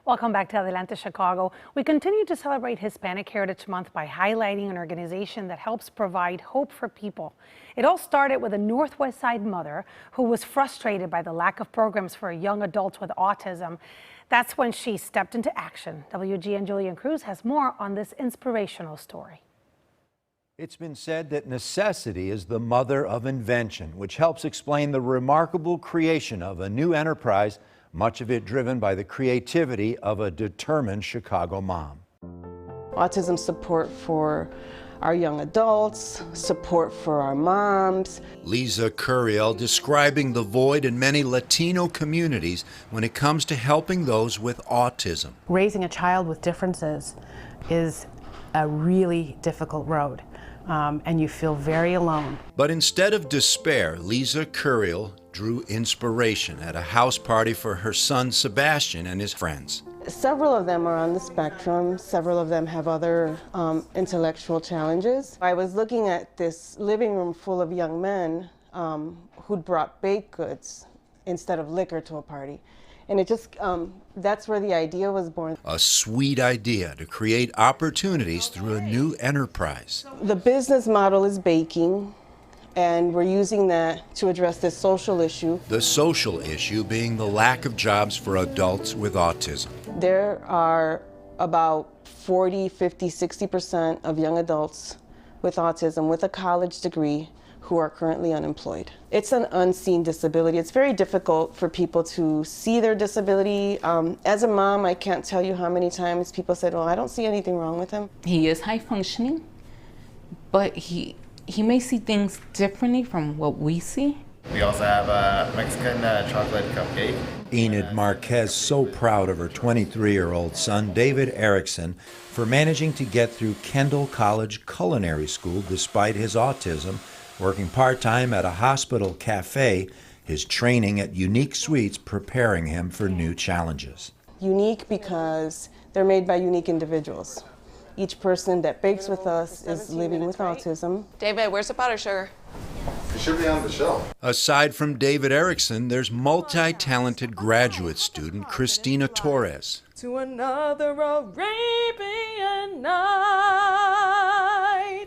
Welcome back to Adelante, Chicago. We continue to celebrate Hispanic Heritage Month by highlighting an organization that helps provide hope for people. It all started with a Northwest Side mother who was frustrated by the lack of programs for young adults with autism. That's when she stepped into action. WGN Julian Cruz has more on this inspirational story. It's been said that necessity is the mother of invention, which helps explain the remarkable creation of a new enterprise, much of it driven by the creativity of a determined Chicago mom. Autism support for our young adults, support for our moms. Lisa Curiel describing the void in many Latino communities when it comes to helping those with autism. Raising a child with differences is a really difficult road. And you feel very alone. But instead of despair, Lisa Curiel drew inspiration at a house party for her son Sebastian and his friends. Several of them are on the spectrum. Several of them have other intellectual challenges. I was looking at this living room full of young men who'd brought baked goods instead of liquor to a party. And it just, that's where the idea was born. A sweet idea to create opportunities through a new enterprise. The business model is baking, and we're using that to address this social issue. The social issue being the lack of jobs for adults with autism. There are about 40, 50, 60% of young adults with autism with a college degree who are currently unemployed. It's an unseen disability. It's very difficult for people to see their disability. As a mom, I can't tell you how many times people said, well, I don't see anything wrong with him. He is high functioning, but he may see things differently from what we see. We also have a Mexican chocolate cupcake. Enid Marquez so proud of her 23-year-old son, David Erickson, for managing to get through Kendall College Culinary School despite his autism, working part-time at a hospital cafe, his training at Unique Sweets preparing him for new challenges. Unique because they're made by unique individuals. Each person that bakes with us is living with autism. David, where's the powdered sugar? It should be on the shelf. Aside from David Erickson, there's multi-talented graduate student Christina Torres. To another Arabian night.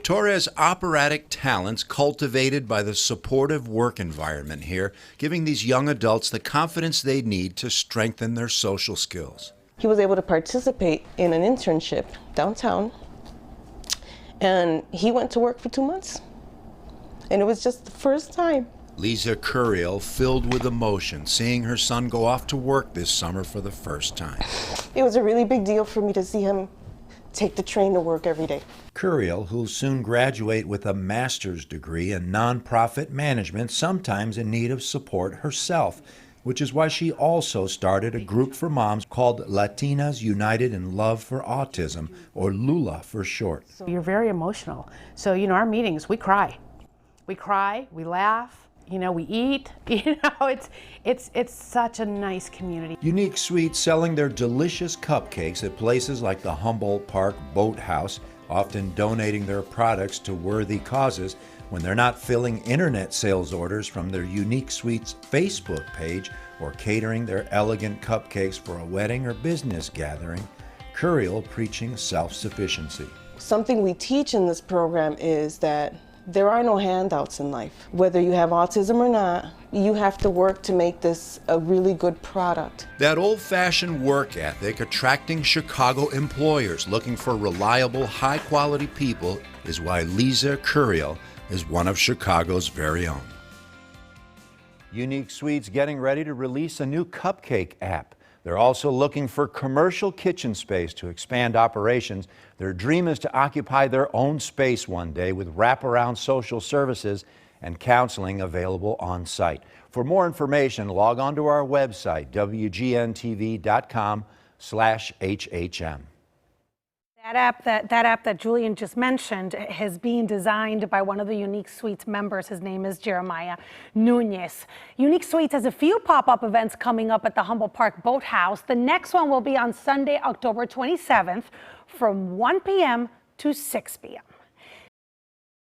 Torres' operatic talents cultivated by the supportive work environment here, giving these young adults the confidence they need to strengthen their social skills. He was able to participate in an internship downtown, and he went to work for 2 months. And it was just the first time. Lisa Curiel filled with emotion seeing her son go off to work this summer for the first time. It was a really big deal for me to see him take the train to work every day. Curiel, who'll soon graduate with a master's degree in nonprofit management, sometimes in need of support herself, which is why she also started a group for moms called Latinas United in Love for Autism, or LULA for short. So you're very emotional. So, our meetings, we cry. We cry, we laugh, we eat. It's such a nice community. Unique Sweets selling their delicious cupcakes at places like the Humboldt Park Boathouse, often donating their products to worthy causes when they're not filling internet sales orders from their Unique Sweets Facebook page or catering their elegant cupcakes for a wedding or business gathering. Curiel preaching self-sufficiency. Something we teach in this program is that there are no handouts in life. Whether you have autism or not, you have to work to make this a really good product. That old-fashioned work ethic attracting Chicago employers looking for reliable, high-quality people is why Lisa Curiel is one of Chicago's very own. Unique Sweets getting ready to release a new cupcake app. They're also looking for commercial kitchen space to expand operations. Their dream is to occupy their own space one day with wraparound social services and counseling available on site. For more information, log on to our website, WGN-TV.com/HHM. That app that Julian just mentioned is being designed by one of the Unique Sweets members. His name is Jeremiah Nunez. Unique Sweets has a few pop-up events coming up at the Humboldt Park Boathouse. The next one will be on Sunday, October 27th from 1 p.m. to 6 p.m.